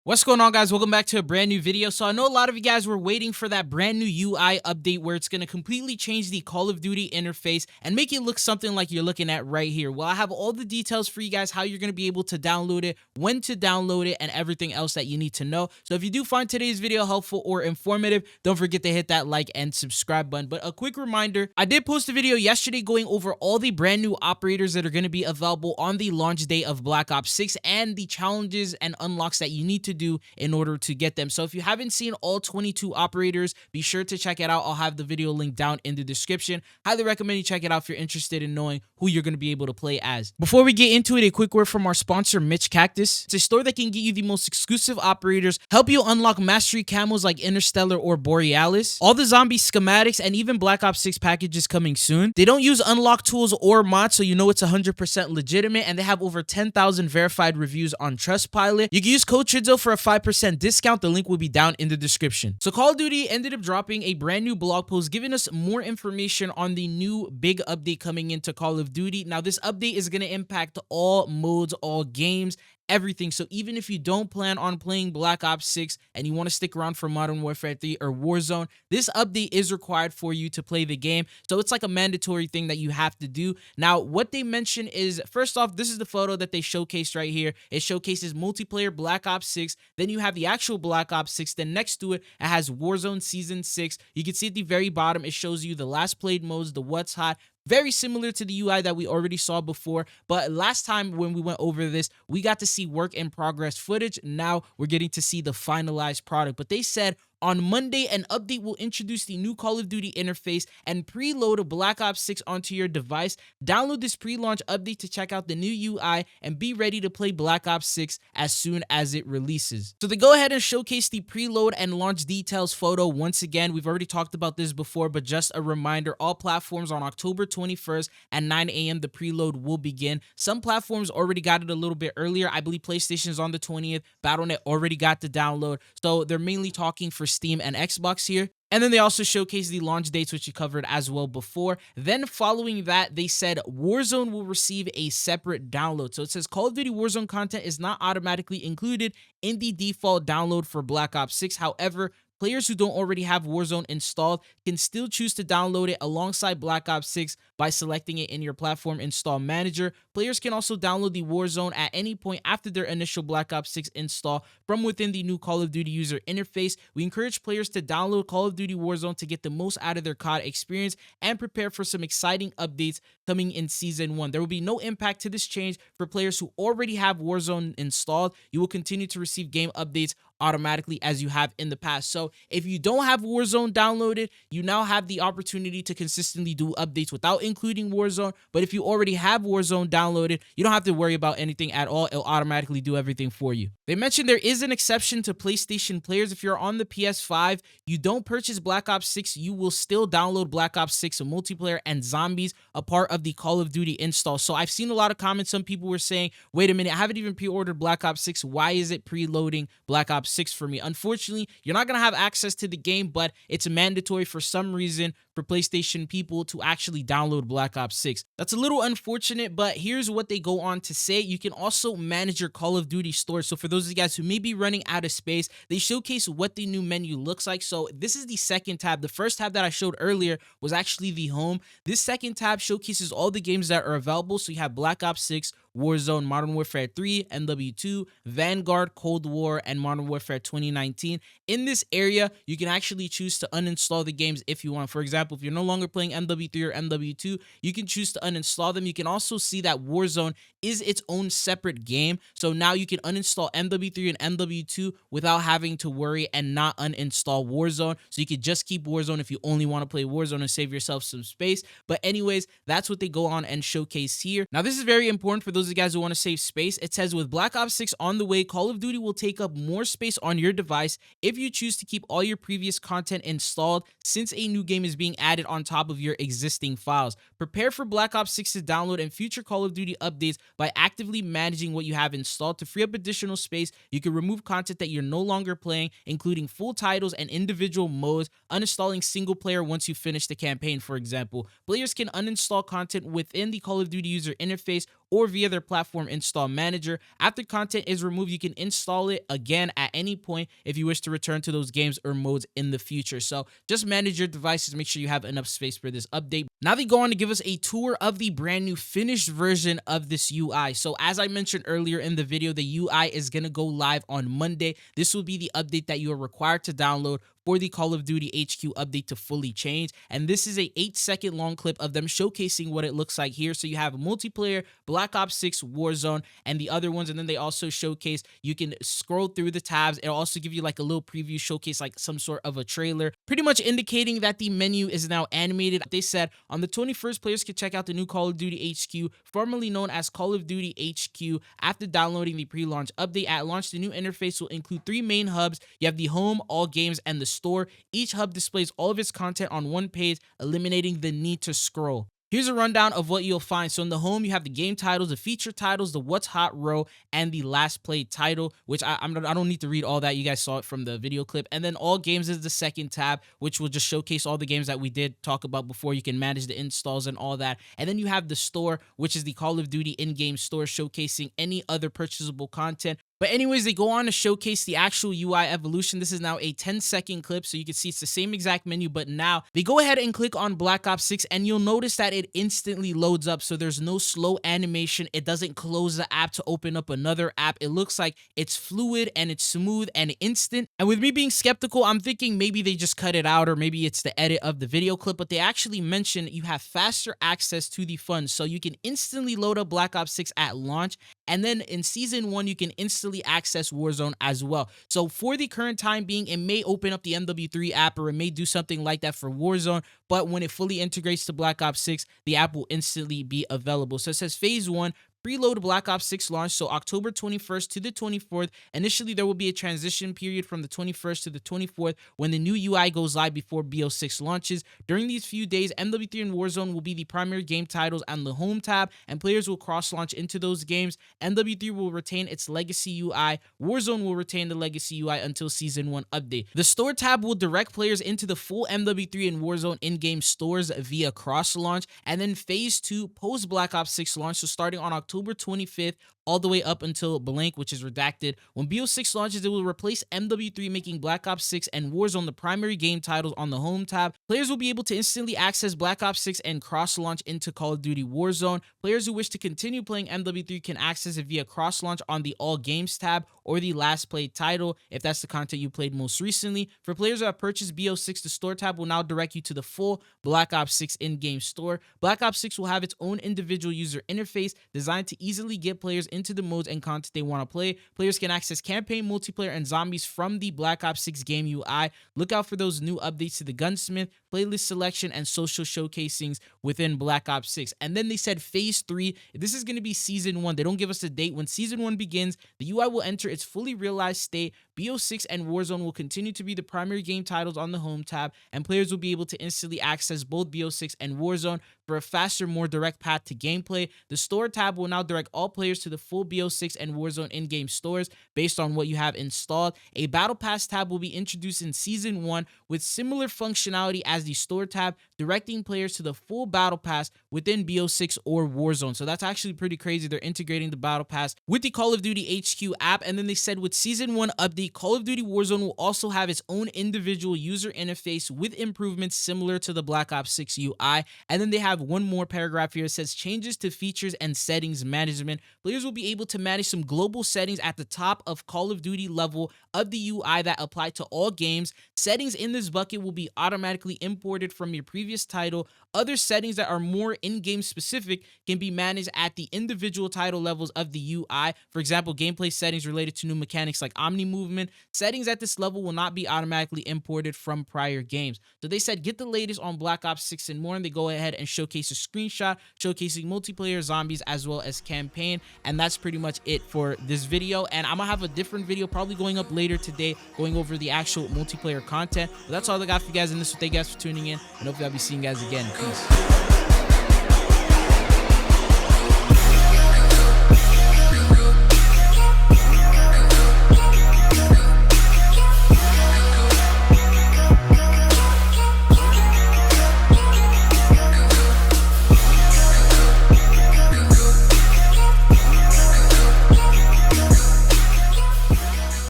What's going on, guys? Welcome back to a brand new video. So I know a lot of you guys were waiting for that brand new UI update where it's going to completely change the Call of Duty interface and make it look something like you're looking at right here. Well, I have all the details for you guys, how you're going to be able to download it, when to download it, and everything else that you need to know. So if you do find today's video helpful or informative, don't forget to hit that like and subscribe button. But a quick reminder, I did post a video yesterday going over all the brand new operators that are going to be available on the launch day of Black Ops 6 and the challenges and unlocks that you need to do in order to get them. So if you haven't seen all 22 operators, be sure to check it out. I'll have the video link down in the description. Highly recommend you check it out if you're interested in knowing who you're going to be able to play as. Before we get into it, a quick word from our sponsor, Mitch Cactus. It's a store that can get you the most exclusive operators, help you unlock mastery camos like Interstellar or Borealis, all the zombie schematics, and even Black Ops 6 packages coming soon. They don't use unlock tools or mods, so you know it's 100% legitimate, and they have over 10,000 verified reviews on Trustpilot. You can use code TRIDZO for a 5% discount. The link will be down in the description. So Call of Duty ended up dropping a brand new blog post giving us more information on the new big update coming into Call of Duty. Now, this update is going to impact all modes, all games, everything. So even if you don't plan on playing Black Ops 6 and you want to stick around for Modern Warfare 3 or Warzone, this update is required for you to play the game. So it's like a mandatory thing that you have to do. Now, what they mention is, first off, this is the photo that they showcased right here. It showcases multiplayer Black Ops 6. Then you have the actual Black Ops 6. Then next to it, it has Warzone Season 6. You can see at the very bottom, it shows you the last played modes, the what's hot. Very similar to the UI that we already saw before, but last time when we went over this, we got to see work in progress footage. Now we're getting to see the finalized product. But they said on Monday, an update will introduce the new Call of Duty interface and preload a Black Ops 6 onto your device. Download this pre-launch update to check out the new UI and be ready to play Black Ops 6 as soon as it releases. So they go ahead and showcase the preload and launch details photo once again. We've already talked about this before, but just a reminder, all platforms on October 21st at 9 a.m. the preload will begin. Some platforms already got it a little bit earlier. I believe PlayStation's on the 20th. Battle.net already got the download. So they're mainly talking for Steam and Xbox here. And then they also showcased the launch dates, which you covered as well before. Then following that, they said Warzone will receive a separate download. So it says Call of Duty Warzone content is not automatically included in the default download for Black Ops 6. However, players who don't already have Warzone installed can still choose to download it alongside Black Ops 6 by selecting it in your platform install manager. Players can also download the Warzone at any point after their initial Black Ops 6 install from within the new Call of Duty user interface. We encourage players to download Call of Duty Warzone to get the most out of their COD experience and prepare for some exciting updates coming in Season 1. There will be no impact to this change for players who already have Warzone installed. You will continue to receive game updates automatically as you have in the past. So if you don't have Warzone downloaded, you now have the opportunity to consistently do updates without including Warzone. But if you already have Warzone downloaded, you don't have to worry about anything at all. It'll automatically do everything for you. They mentioned there is an exception to PlayStation players. If you're on the PS5, you don't purchase Black Ops 6, you will still download Black Ops 6 multiplayer and zombies, a part of the Call of Duty install. So I've seen a lot of comments. Some people were saying, wait a minute, I haven't even pre-ordered Black Ops 6. Why is it preloading Black Ops 6 for me? Unfortunately, you're not going to have access to the game, but it's mandatory for some reason for PlayStation people to actually download Black Ops 6. That's a little unfortunate, but here's what they go on to say. You can also manage your Call of Duty store. So for those of you guys who may be running out of space, they showcase what the new menu looks like. So this is the second tab. The first tab that I showed earlier was actually the home. This second tab showcases all the games that are available. So you have Black Ops 6, Warzone, Modern Warfare 3, MW2, Vanguard, Cold War, and Modern Warfare 2019. In this area, you can actually choose to uninstall the games if you want. For example, if you're no longer playing MW3 or MW2, you can choose to uninstall them. You can also see that Warzone is its own separate game. So now you can uninstall MW3 and MW2 without having to worry and not uninstall Warzone. So you could just keep Warzone if you only want to play Warzone and save yourself some space. But anyways, that's what they go on and showcase here. Now, this is very important for those of you guys who want to save space. It says with Black Ops 6 on the way, Call of Duty will take up more space on your device if you choose to keep all your previous content installed, since a new game is being added on top of your existing files. Prepare for Black Ops 6 to download and future Call of Duty updates by actively managing what you have installed. To free up additional space, you can remove content that you're no longer playing, including full titles and individual modes, uninstalling single player once you finish the campaign, for example. Players can uninstall content within the Call of Duty user interface or via their platform install manager. After content is removed, you can install it again at any point if you wish to return to those games or modes in the future. So just manage your devices, make sure you have enough space for this update. Now they go on to give us a tour of the brand new finished version of this UI. So as I mentioned earlier in the video, the UI is going to go live on Monday. This will be the update that you are required to download for the Call of Duty HQ update to fully change. And this is a 8-second long clip of them showcasing what it looks like here. So you have multiplayer, Black Ops 6, Warzone, and the other ones. And then they also showcase, you can scroll through the tabs. It'll also give you like a little preview showcase, like some sort of a trailer, pretty much indicating that the menu is now animated. They said on the 21st, players can check out the new Call of Duty HQ, formerly known as Call of Duty HQ, after downloading the pre-launch update. At launch, the new interface will include 3 main hubs. You have the home, all games, and the store. Each hub displays all of its content on one page, eliminating the need to scroll. Here's a rundown of what you'll find. So in the home, you have the game titles, the feature titles, the what's hot row, and the last played title, which I don't need to read all that. You guys saw it from the video clip. And then all games is the second tab, which will just showcase all the games that we did talk about before. You can manage the installs and all that. And then you have the store, which is the Call of Duty in-game store, showcasing any other purchasable content. But anyways, they go on to showcase the actual UI evolution. This is now a 10-second clip, so you can see it's the same exact menu, but now they go ahead and click on Black Ops 6, and you'll notice that it instantly loads up, so there's no slow animation. It doesn't close the app to open up another app. It looks like it's fluid, and it's smooth, and instant. And with me being skeptical, I'm thinking maybe they just cut it out, or maybe it's the edit of the video clip, but they actually mention you have faster access to the funds, so you can instantly load up Black Ops 6 at launch, and then in Season 1, you can instantly access Warzone as well. So for the current time being, it may open up the MW3 app, or it may do something like that for Warzone, but when it fully integrates to Black Ops 6, the app will instantly be available. So it says Phase 1, preload Black Ops 6 launch, so October 21st to the 24th. Initially, there will be a transition period from the 21st to the 24th when the new UI goes live before BO6 launches. During these few days, MW3 and Warzone will be the primary game titles on the home tab, and players will cross-launch into those games. MW3 will retain its legacy UI. Warzone will retain the legacy UI until Season 1 update. The store tab will direct players into the full MW3 and Warzone in-game stores via cross-launch, and then Phase 2 post-Black Ops 6 launch, so starting on October 25th all the way up until blank, which is redacted. When BO6 launches, it will replace MW3, making Black Ops 6 and Warzone the primary game titles on the home tab. Players will be able to instantly access Black Ops 6 and cross-launch into Call of Duty Warzone. Players who wish to continue playing MW3 can access it via cross-launch on the All Games tab or the last played title, if that's the content you played most recently. For players who have purchased BO6, the store tab will now direct you to the full Black Ops 6 in-game store. Black Ops 6 will have its own individual user interface designed to easily get players into the modes and content they want to play. Players can access campaign, multiplayer, and zombies from the Black Ops 6 game UI. Look out for those new updates to the gunsmith, playlist selection, and social showcasings within Black Ops 6. And then they said Phase 3, this is going to be Season 1. They don't give us a date. When Season 1 begins, the UI will enter its fully realized state. BO6 and Warzone will continue to be the primary game titles on the home tab, and players will be able to instantly access both BO6 and Warzone for a faster, more direct path to gameplay. The store tab will now direct all players to the full BO6 and Warzone in-game stores based on what you have installed. A Battle Pass tab will be introduced in Season 1 with similar functionality as the store tab, directing players to the full Battle Pass within BO6 or Warzone. So that's actually pretty crazy. They're integrating the Battle Pass with the Call of Duty HQ app. And then they said with Season 1 update, Call of Duty Warzone will also have its own individual user interface with improvements similar to the Black Ops 6 UI. And then they have one more paragraph here. It says changes to features and settings management. Players will be able to manage some global settings at the top of Call of Duty level of the UI that apply to all games. Settings in this bucket will be automatically imported from your previous title. Other settings that are more in-game specific can be managed at the individual title levels of the UI. For example, gameplay settings related to new mechanics like Omni movement. Settings at this level will not be automatically imported from prior games. So they said get the latest on Black Ops 6 and more, and they go ahead and showcase a screenshot showcasing multiplayer, zombies, as well as campaign. And that's pretty much it for this video. And I'm gonna have a different video probably going up later today going over the actual multiplayer content. But that's all I got for you guys in this. So thank you guys for tuning in, and hopefully I'll be seeing you guys again. Peace.